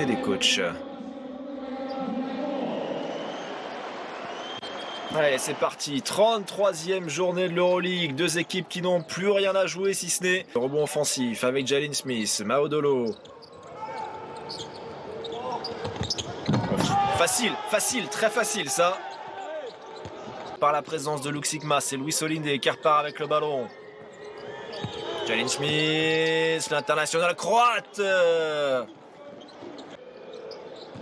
côté des coachs. Allez, c'est parti. 33e journée de l'Euroleague. Deux équipes qui n'ont plus rien à jouer si ce n'est le rebond offensif avec Jalen Smith, Maodolo. Facile, très facile ça. Par la présence de Luke Sigma, c'est Luis Olinde qui repart avec le ballon. Jalen Smith, l'international croate.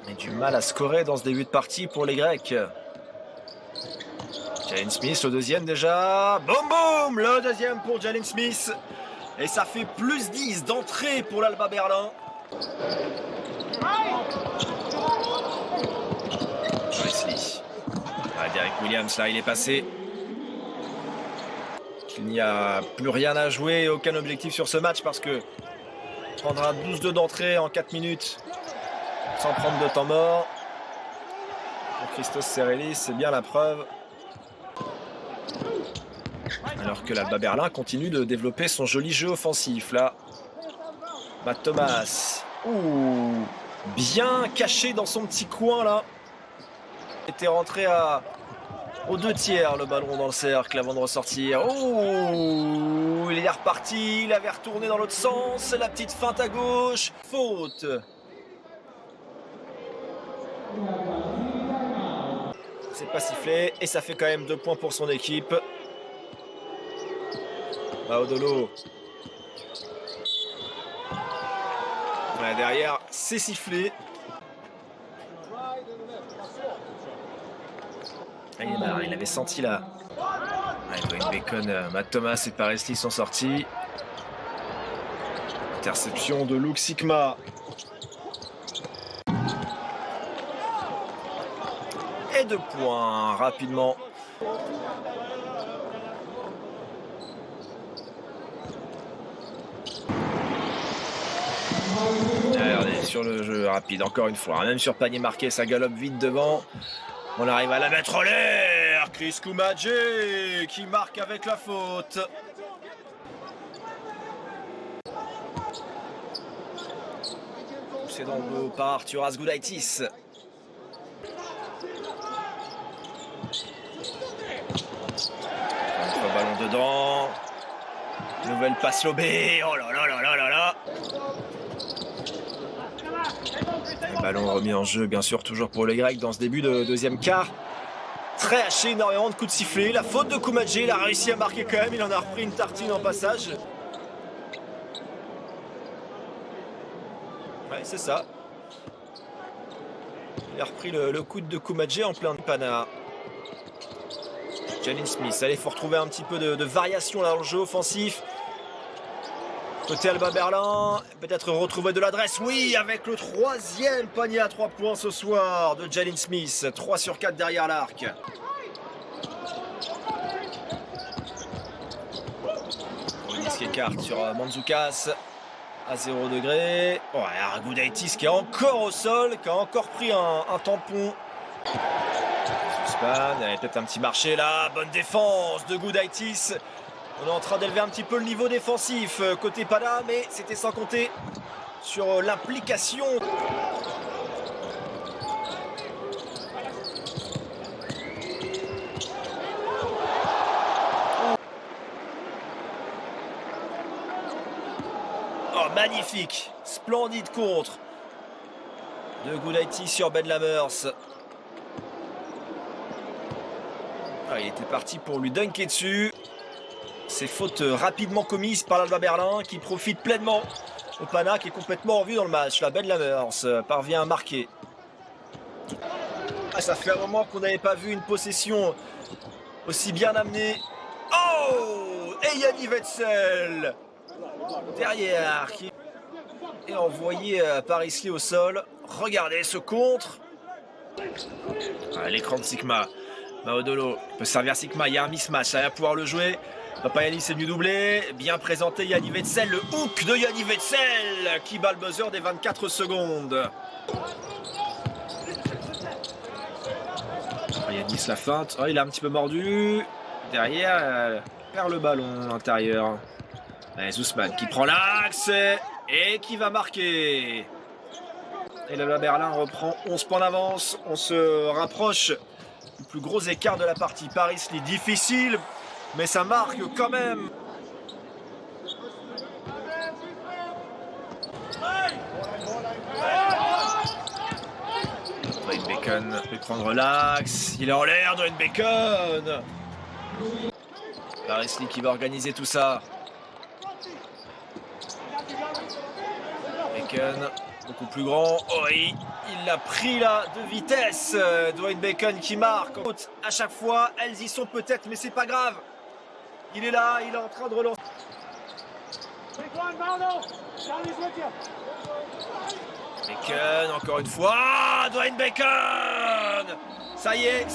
Et du mal à scorer dans ce début de partie pour les Grecs. Jalen Smith, le deuxième déjà. Boum boum, le deuxième pour Jalen Smith. Et ça fait plus 10 d'entrée pour l'Alba Berlin. Wesley. Derek Williams, là, il est passé. Il n'y a plus rien à jouer, aucun objectif sur ce match parce que prendre un 12-2 d'entrée en 4 minutes sans prendre de temps mort. Pour Christos Serelli, c'est bien la preuve. Alors que l'Alba Berlin continue de développer son joli jeu offensif. Là, Matt Thomas. Ouh, bien caché dans son petit coin là. Il était rentré aux 2 tiers le ballon dans le cercle avant de ressortir. Oh, il est reparti, il avait retourné dans l'autre sens. La petite feinte à gauche. Faute. C'est pas sifflé et ça fait quand même 2 points pour son équipe. Maodolo. Voilà, derrière, c'est sifflé. Il avait senti là. Dwayne Bacon, Matt Thomas et Paresli sont sortis. Interception de Luke Sigma. Et 2 points rapidement. Regardez, sur le jeu rapide, encore une fois. Même sur panier marqué, ça galope vite devant. On arrive à la mettre en l'air. Chris Koumadje qui marque avec la faute. C'est dans le dos par Arturas Gudaitis. Un ballon dedans. Nouvelle passe lobée. Oh là là là là là là. Le ballon remis en jeu, bien sûr, toujours pour les Grecs dans ce début de deuxième quart. Très haché, énormément de coups de sifflet. La faute de Koumadje, il a réussi à marquer quand même. Il en a repris une tartine en passage. Ouais, c'est ça. Il a repris le coup de Koumadje en plein panard. Jalen Smith, allez, il faut retrouver un petit peu de variation là dans le jeu offensif. Côté Alba Berlin, peut-être retrouver de l'adresse. Oui, avec le 3e panier à 3 points ce soir de Jalen Smith. 3 sur 4 derrière l'arc. Rodis qui écarte sur Mandzukas à 0 degré. Oh, Gudaitis qui est encore au sol, qui a encore pris un tampon. Sussman, il y avait peut-être un petit marché là. Bonne défense de Gudaitis. On est en train d'élever un petit peu le niveau défensif côté Pana, mais c'était sans compter sur l'implication. Oh, magnifique, splendide contre de Gudaitis sur Ben Lammers. Ah, il était parti pour lui dunker dessus. Ces fautes rapidement commises par l'Alba Berlin qui profite pleinement au Pana qui est complètement en vue dans le match. La Ben Lammers parvient à marquer. Ah, ça fait un moment qu'on n'avait pas vu une possession aussi bien amenée. Oh, et Yanni Wetzel derrière qui est envoyé par Isli au sol. Regardez ce contre. Ah, l'écran de Sigma. Maodolo peut servir Sigma. Il y a un mismatch. Ça va pouvoir le jouer. Papayanis c'est mieux doublé, bien présenté Yanni Wetzel, le hook de Yanni Wetzel qui bat le buzzer des 24 secondes. Yannis la feinte, oh, il a un petit peu mordu, derrière, perd le ballon intérieur. Sussman qui prend l'axe et qui va marquer. Et le Berlin reprend 11 points d'avance. On se rapproche du plus gros écart de la partie. Paris Lee, difficile, mais ça marque quand même. Dwayne Bacon peut prendre l'axe. Il est en l'air, Dwayne Bacon. Paris Lee qui va organiser tout ça. Bacon, beaucoup plus grand. Oh, il l'a pris là de vitesse. Dwayne Bacon qui marque. À chaque fois, elles y sont peut-être, mais c'est pas grave. Il est là, il est en train de relancer. Bacon, encore une fois. Dwayne Bacon. Ça y est,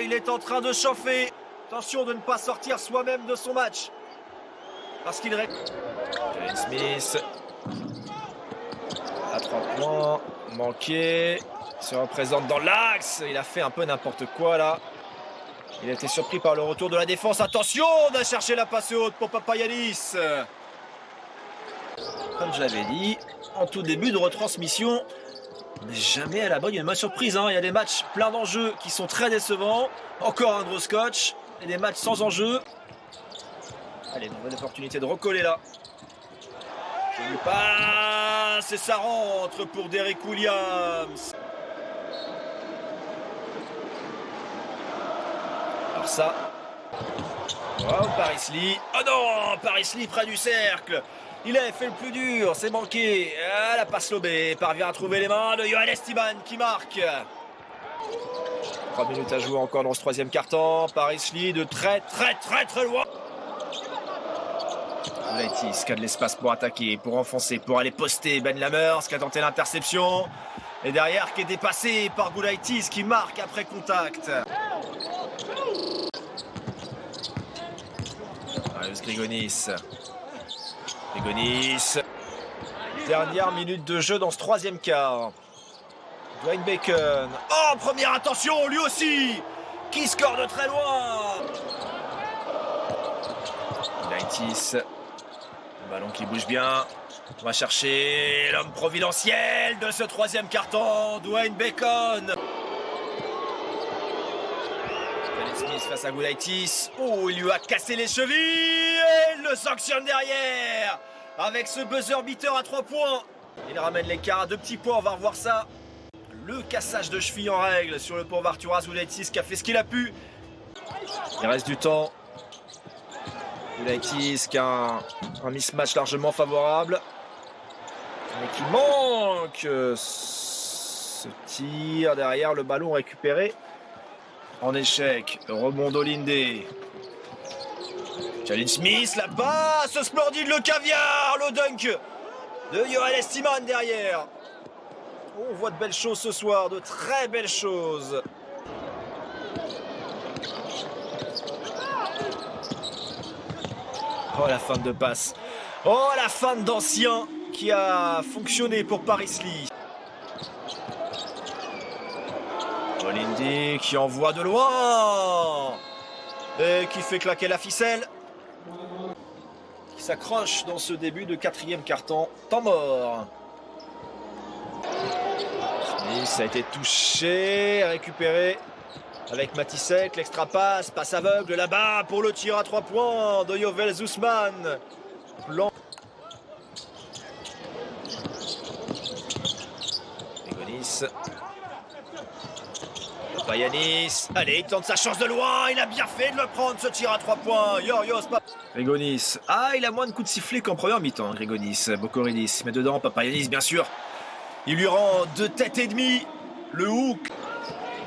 il est en train de chauffer. Attention de ne pas sortir soi-même de son match. Parce qu'il reste. Jalen Smith. À 3 points. Manqué. Il se représente dans l'axe. Il a fait un peu n'importe quoi là. Il a été surpris par le retour de la défense. Attention, on a cherché la passe haute pour Papagiannis. Comme je l'avais dit, en tout début de retransmission, on n'est jamais à l'abri d'une bonne surprise. Il y a des matchs pleins d'enjeux qui sont très décevants. Encore un gros scotch. Et des matchs sans enjeu. Allez, nouvelle opportunité de recoller là. Je lui passe et ça rentre pour Derrick Williams. Alors ça. Oh, Paris Lee. Oh non, Paris Lee près du cercle. Il a fait le plus dur, c'est manqué. Ah, la passe lobée, parvient à trouver les mains de Johannes Estiban qui marque. 3 minutes à jouer encore dans ce troisième quart-temps. Paris Lee de très loin. Gulaitis qui a de l'espace pour attaquer, pour enfoncer, pour aller poster. Ben Lammers qui a tenté l'interception. Et derrière qui est dépassé par Gulaitis qui marque après contact. Marius Grigonis. Dernière minute de jeu dans ce troisième quart. Dwayne Bacon. Oh, première attention, lui aussi, qui score de très loin. Gulaitis. Le ballon qui bouge bien. On va chercher l'homme providentiel de ce troisième quart-temps, Dwayne Bacon. Jalen Smith face à Gulaitis. Oh, il lui a cassé les chevilles. Et il le sanctionne derrière. Avec ce buzzer beater à 3 points. Il ramène l'écart à 2 petits points, on va revoir ça. Le cassage de cheville en règle sur le pauvre Arturas Gulaitis qui a fait ce qu'il a pu. Il reste du temps. Gulaitis qui a un mismatch largement favorable. Mais qui manque ce tir derrière le ballon récupéré. En échec, rebond d'Olinde. Jalen Smith, la passe splendide, le caviar, le dunk de Johannes Estiban derrière. On voit de belles choses ce soir, de très belles choses. Oh, la fin de passe. Oh, la fin d'ancien qui a fonctionné pour Paris Lee. Olinde qui envoie de loin. Et qui fait claquer la ficelle. Qui s'accroche dans ce début de quatrième quart-temps. Temps mort. Smith a été touché, récupéré avec Matisek, l'extra passe, passe aveugle là-bas pour le tir à 3 points de Yovel Zousman. Plan. Grigonis. Papagiannis. Allez, il tente sa chance de loin. Il a bien fait de le prendre, ce tir à 3 points. Yorios. Grigonis. Ah, il a moins de coups de sifflet qu'en première mi-temps, Grigonis. Bokoridis met dedans. Papagiannis, bien sûr. Il lui rend 2 têtes et demie. Le hook.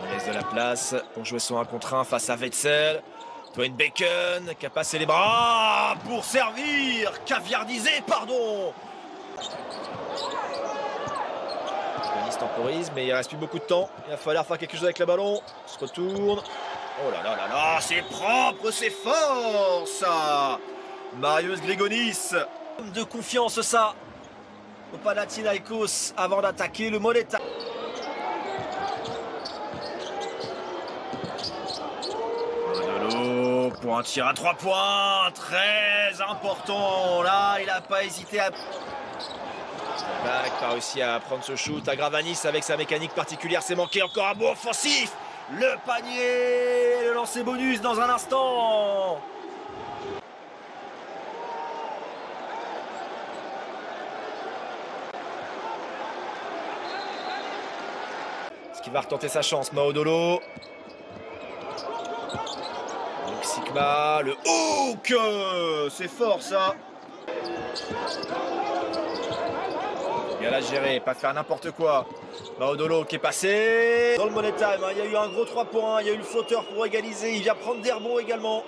On laisse de la place pour jouer son 1 contre 1 face à Wetzel. Dwayne Bacon qui a passé les bras pour servir. Caviardisé, pardon. Grigonis temporise, mais il reste plus beaucoup de temps. Il va falloir faire quelque chose avec le ballon. On se retourne. Oh là là là là, c'est propre, c'est fort ça. Marius Grigonis. De confiance ça. Au Panathinaikos avant d'attaquer le Moneta. Modolo pour un tir à 3 points très important. Là, il n'a pas hésité à... Bac pas réussi à prendre ce shoot. Agravanis avec sa mécanique particulière, c'est manqué. Encore un mot offensif. Le panier, le lancer bonus dans un instant. Est-ce qu'il va retenter sa chance? Maodolo. Donc Sigma, le hook. C'est fort ça. Bien à gérer, pas faire n'importe quoi. Maodolo qui est passé dans le money time. Il y a eu un gros 3 points, il y a eu le flotteur pour égaliser. Il vient prendre des rebonds également.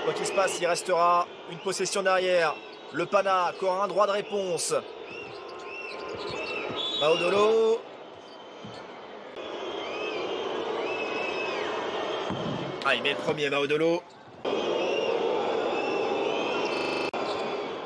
Quoi qu'il se passe, il restera une possession derrière. Le Pana, encore un droit de réponse. Maodolo. Ah, il met le premier, Maodolo.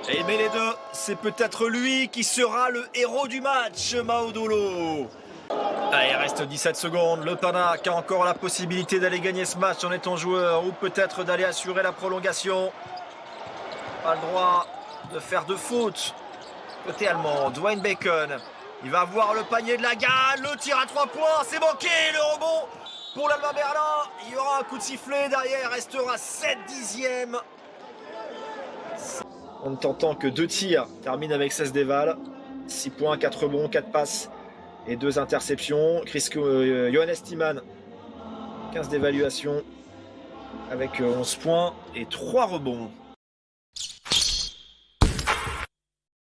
Et il met les deux. C'est peut-être lui qui sera le héros du match, Maodolo. Ah, il reste 17 secondes. Le Pana qui a encore la possibilité d'aller gagner ce match en étant joueur ou peut-être d'aller assurer la prolongation. Pas le droit de faire de faute. Côté allemand, Dwayne Bacon. Il va voir le panier de la Galle. Le tir à 3 points. C'est manqué. Le rebond pour l'Alba Berlin. Il y aura un coup de sifflet. Derrière, restera 7 dixièmes. En ne tentant que 2 tirs, termine avec 16 dévals. 6 points, 4 rebonds, 4 passes et 2 interceptions. Johannes Thiemann, 15 d'évaluation avec 11 points et 3 rebonds.